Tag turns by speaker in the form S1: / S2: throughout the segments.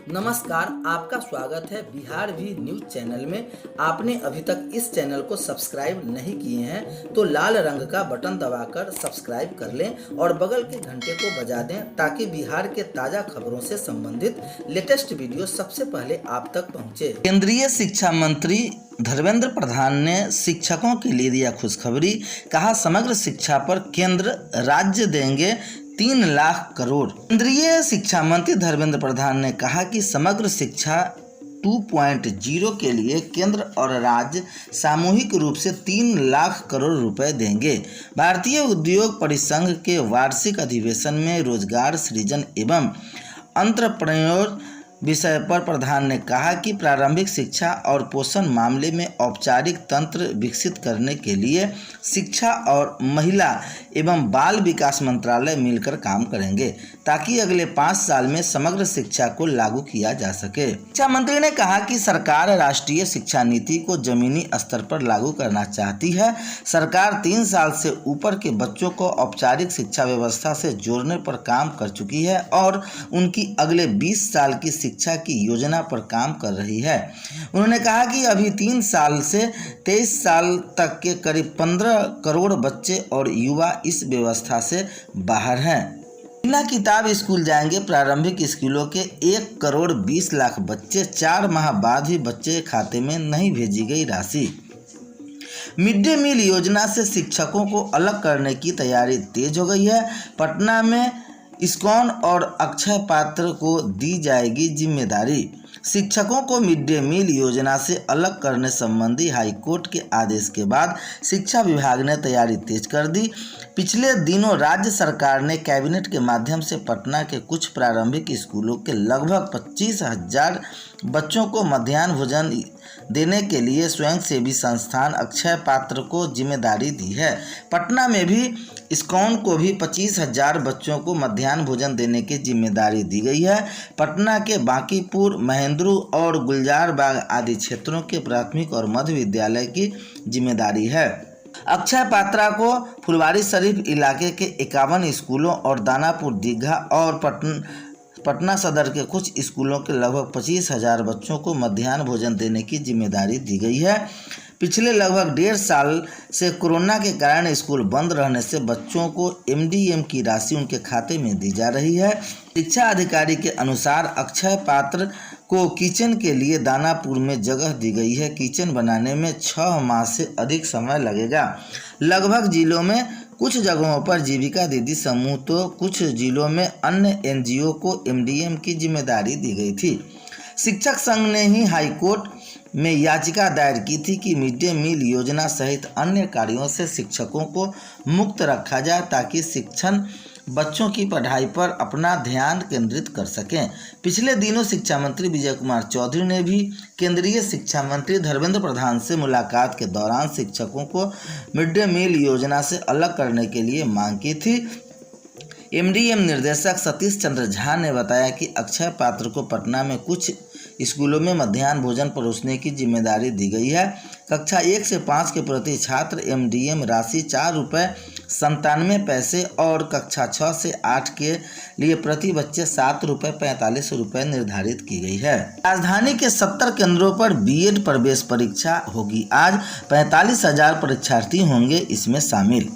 S1: नमस्कार, आपका स्वागत है बिहार भी न्यूज चैनल में। आपने अभी तक इस चैनल को सब्सक्राइब नहीं किए हैं तो लाल रंग का बटन दबाकर सब्सक्राइब कर लें और बगल के घंटे को बजा दें ताकि बिहार के ताज़ा खबरों से संबंधित लेटेस्ट वीडियो सबसे पहले आप तक पहुंचे। केंद्रीय शिक्षा मंत्री धर्मेंद्र प्रधान ने शिक्षकों के लिए दिया खुशखबरी। कहा, समग्र शिक्षा पर केंद्र राज्य देंगे 3 लाख करोड़। केंद्रीय शिक्षा मंत्री धर्मेंद्र प्रधान ने कहा कि समग्र शिक्षा 2.0 के लिए केंद्र और राज्य सामूहिक रूप से 3 लाख करोड़ रुपए देंगे। भारतीय उद्योग परिसंघ के वार्षिक अधिवेशन में रोजगार सृजन एवं एंटरप्रेन्योर विषय पर प्रधान ने कहा कि प्रारंभिक शिक्षा और पोषण मामले में औपचारिक तंत्र विकसित करने के लिए शिक्षा और महिला एवं बाल विकास मंत्रालय मिलकर काम करेंगे ताकि अगले 5 साल में समग्र शिक्षा को लागू किया जा सके। शिक्षा मंत्री ने कहा कि सरकार राष्ट्रीय शिक्षा नीति को जमीनी स्तर पर लागू करना चाहती है। सरकार 3 साल से ऊपर के बच्चों को औपचारिक शिक्षा व्यवस्था से जोड़ने पर काम कर चुकी है और उनकी अगले 20 साल की शिक्षा की योजना पर काम कर रही है। उन्होंने कहा कि अभी 3 साल से 23 साल तक के करीब 15 करोड़ बच्चे और युवा इस व्यवस्था से बाहर हैं। बिना किताब स्कूल जाएंगे। प्रारंभिक स्कूलों के 1 करोड़ 20 लाख बच्चे, 4 माह बाद भी बच्चे के खाते में नहीं भेजी गई राशि। मिड डे मील योजना से शिक्षकों को अलग करने की तैयारी तेज हो गई है। पटना में इस्कॉन और अक्षय पात्र को दी जाएगी जिम्मेदारी। शिक्षकों को मिड डे मील योजना से अलग करने संबंधी हाईकोर्ट के आदेश के बाद शिक्षा विभाग ने तैयारी तेज कर दी। पिछले दिनों राज्य सरकार ने कैबिनेट के माध्यम से पटना के कुछ प्रारंभिक स्कूलों के लगभग 25,000 बच्चों को मध्याह्न भोजन देने के लिए स्वयंसेवी संस्थान अक्षय पात्र को जिम्मेदारी दी है। पटना में भी इस्कॉन को भी 25,000 बच्चों को मध्याह्न भोजन देने की जिम्मेदारी दी गई है। पटना के बांकीपुर, महेंद्रू और गुलजार बाग आदि क्षेत्रों के प्राथमिक और मध्य विद्यालय की जिम्मेदारी है। अक्षय पात्रा को फुलवारी शरीफ इलाके के 51 स्कूलों और दानापुर, दीघा और पटना सदर के कुछ स्कूलों के लगभग 25,000 बच्चों को मध्याह्न भोजन देने की जिम्मेदारी दी गई है। पिछले लगभग 1.5 साल से कोरोना के कारण स्कूल बंद रहने से बच्चों को MDM की राशि उनके खाते में दी जा रही है। शिक्षा अधिकारी के अनुसार अक्षय पात्र को किचन के लिए दानापुर में जगह दी गई है। किचन बनाने में 6 माह से अधिक समय लगेगा। लगभग जिलों में कुछ जगहों पर जीविका दीदी समूह तो कुछ जिलों में अन्य NGO को MDM की जिम्मेदारी दी गई थी। शिक्षक संघ ने ही हाईकोर्ट में याचिका दायर की थी कि मिड डे मील योजना सहित अन्य कार्यों से शिक्षकों को मुक्त रखा जाए ताकि शिक्षण बच्चों की पढ़ाई पर अपना ध्यान केंद्रित कर सकें। पिछले दिनों शिक्षा मंत्री विजय कुमार चौधरी ने भी केंद्रीय शिक्षा मंत्री धर्मेंद्र प्रधान से मुलाकात के दौरान शिक्षकों को मिड डे मील योजना से अलग करने के लिए मांग की थी। MDM निर्देशक सतीश चंद्र झा ने बताया कि अक्षय पात्र को पटना में कुछ स्कूलों में मध्याह्न भोजन परोसने की जिम्मेदारी दी गई है। कक्षा 1 से 5 के प्रति छात्र MDM राशि 4 रुपये 97 पैसे और कक्षा 6 से 8 के लिए प्रति बच्चे 7 रुपये 45 रुपये निर्धारित की गई है। राजधानी के 70 केंद्रों पर BEd प्रवेश परीक्षा होगी। आज 45,000 परीक्षार्थी होंगे इसमें शामिल।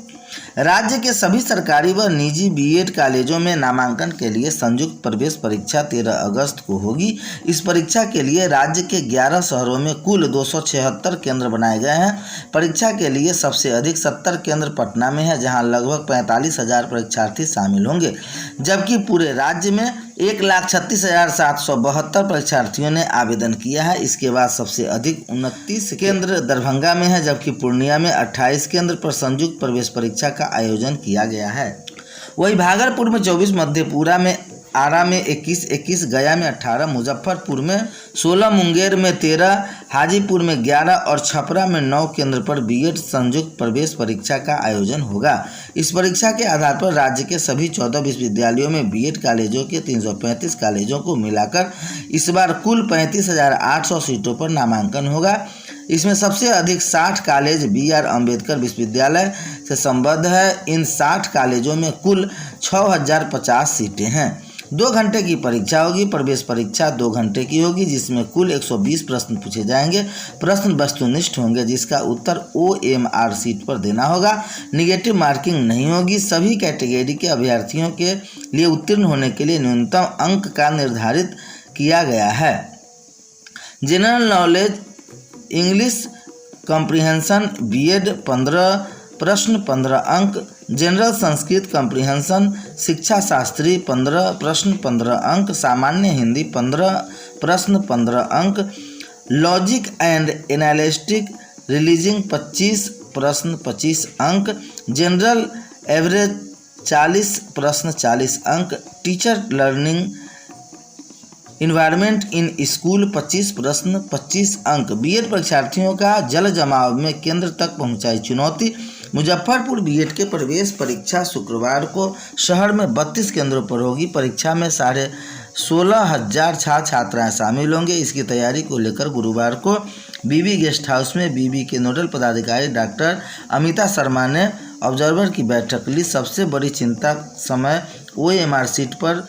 S1: राज्य के सभी सरकारी व निजी BEd कॉलेजों में नामांकन के लिए संयुक्त प्रवेश परीक्षा 13 अगस्त को होगी। इस परीक्षा के लिए राज्य के 11 शहरों में कुल 276 केंद्र बनाए गए हैं। परीक्षा के लिए सबसे अधिक 70 केंद्र पटना में है, जहां लगभग 45,000 परीक्षार्थी शामिल होंगे, जबकि पूरे राज्य में 1,36,772 परीक्षार्थियों ने आवेदन किया है। इसके बाद सबसे अधिक 29 केंद्र दरभंगा में है, जबकि पूर्णिया में 28 केंद्र पर संयुक्त प्रवेश परीक्षा का आयोजन किया गया है। वहीं भागलपुर में 24, मधेपुरा में, आरा में 21, गया में 18, मुजफ्फरपुर में 16, मुंगेर में 13, हाजीपुर में 11 और छपरा में 9 केंद्र पर BEd संयुक्त प्रवेश परीक्षा का आयोजन होगा। इस परीक्षा के आधार पर राज्य के सभी 14 विश्वविद्यालयों में BEd कॉलेजों के 335 कॉलेजों को मिलाकर इस बार कुल 35,800 सीटों पर नामांकन होगा। इसमें सबसे अधिक 60 कॉलेज BR अम्बेडकर विश्वविद्यालय से संबद्ध है। इन 60 कॉलेजों में कुल 6,050 सीटें हैं। 2 घंटे की परीक्षा होगी। प्रवेश परीक्षा 2 घंटे की होगी, जिसमें कुल 120 प्रश्न पूछे जाएंगे। प्रश्न वस्तुनिष्ठ होंगे, जिसका उत्तर OMR शीट पर देना होगा। निगेटिव मार्किंग नहीं होगी। सभी कैटेगरी के अभ्यर्थियों के लिए उत्तीर्ण होने के लिए न्यूनतम अंक का निर्धारित किया गया है। General knowledge, English comprehension BEd 15 प्रश्न 15 अंक। जनरल संस्कृत कॉम्प्रिहेंशन शिक्षा शास्त्री 15 प्रश्न 15 अंक। सामान्य हिंदी 15 प्रश्न 15 अंक। लॉजिक एंड एनालिटिक रीजनिंग 25 प्रश्न 25 अंक। जनरल एवरेज 40 प्रश्न 40 अंक। Teacher learning environment in school 25 प्रश्न 25 अंक। बीएड परीक्षार्थियों का जल जमाव में केंद्र तक पहुंचाई चुनौती। मुजफ्फरपुर बीएड के प्रवेश परीक्षा शुक्रवार को शहर में 32 केंद्रों पर होगी। परीक्षा में 16,500 छात्र छात्राएँ शामिल होंगे। इसकी तैयारी को लेकर गुरुवार को बीबी गेस्ट हाउस में बीबी के नोडल पदाधिकारी डॉक्टर अमिता शर्मा ने ऑब्जर्वर की बैठक ली। सबसे बड़ी चिंता समय OMR शीट पर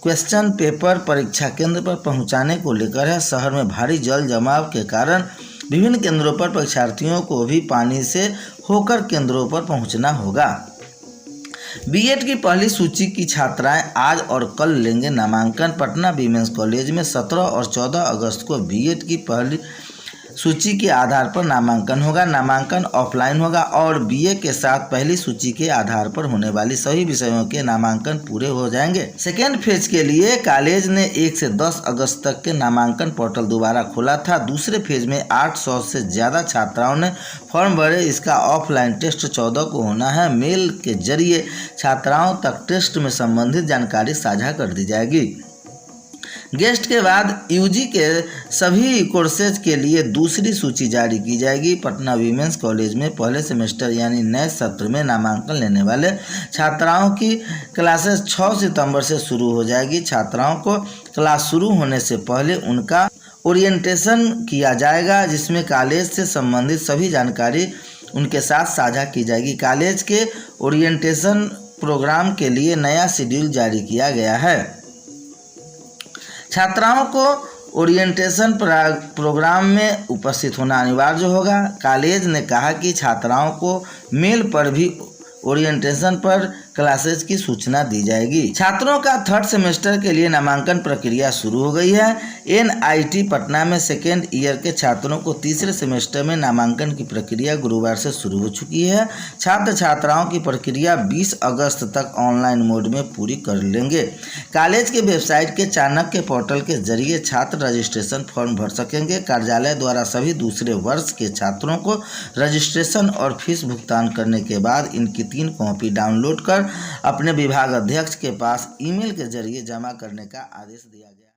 S1: क्वेश्चन पेपर परीक्षा केंद्र पर पहुंचाने को लेकर है। शहर में भारी जल जमाव के कारण विभिन्न केंद्रों पर परीक्षार्थियों को भी पानी से होकर केंद्रों पर पहुंचना होगा। बीएड की पहली सूची की छात्राएं आज और कल लेंगे नामांकन। पटना वीमेंस कॉलेज में 17 और 14 अगस्त को बीएड की पहली सूची के आधार पर नामांकन होगा। नामांकन ऑफलाइन होगा और बीए के साथ पहली सूची के आधार पर होने वाली सभी विषयों के नामांकन पूरे हो जाएंगे। सेकेंड फेज के लिए कॉलेज ने 1 से 10 अगस्त तक के नामांकन पोर्टल दोबारा खोला था। दूसरे फेज में 800 से ज़्यादा छात्राओं ने फॉर्म भरे। इसका ऑफलाइन टेस्ट 14 को होना है। मेल के जरिए छात्राओं तक टेस्ट में संबंधित जानकारी साझा कर दी जाएगी। गेस्ट के बाद यूजी के सभी कोर्सेज के लिए दूसरी सूची जारी की जाएगी। पटना वीमेंस कॉलेज में पहले सेमेस्टर यानी नए सत्र में नामांकन लेने वाले छात्राओं की क्लासेस 6 सितंबर से शुरू हो जाएगी। छात्राओं को क्लास शुरू होने से पहले उनका ओरिएंटेशन किया जाएगा, जिसमें कॉलेज से संबंधित सभी जानकारी उनके साथ साझा की जाएगी। कॉलेज के ओरिएंटेशन प्रोग्राम के लिए नया शेड्यूल जारी किया गया है। छात्राओं को ओरिएंटेशन प्रोग्राम में उपस्थित होना अनिवार्य होगा। कॉलेज ने कहा कि छात्राओं को मेल पर भी ओरिएंटेशन पर क्लासेज की सूचना दी जाएगी। छात्रों का थर्ड सेमेस्टर के लिए नामांकन प्रक्रिया शुरू हो गई है। NIT पटना में सेकेंड ईयर के छात्रों को तीसरे सेमेस्टर में नामांकन की प्रक्रिया गुरुवार से शुरू हो चुकी है। छात्र छात्राओं की प्रक्रिया 20 अगस्त तक ऑनलाइन मोड में पूरी कर लेंगे। कॉलेज के वेबसाइट के चाणक्य पोर्टल के जरिए छात्र रजिस्ट्रेशन फॉर्म भर सकेंगे। कार्यालय द्वारा सभी दूसरे वर्ष के छात्रों को रजिस्ट्रेशन और फीस भुगतान करने के बाद इनकी 3 कॉपी डाउनलोड कर अपने विभाग अध्यक्ष के पास ईमेल के जरिए जमा करने का आदेश दिया गया।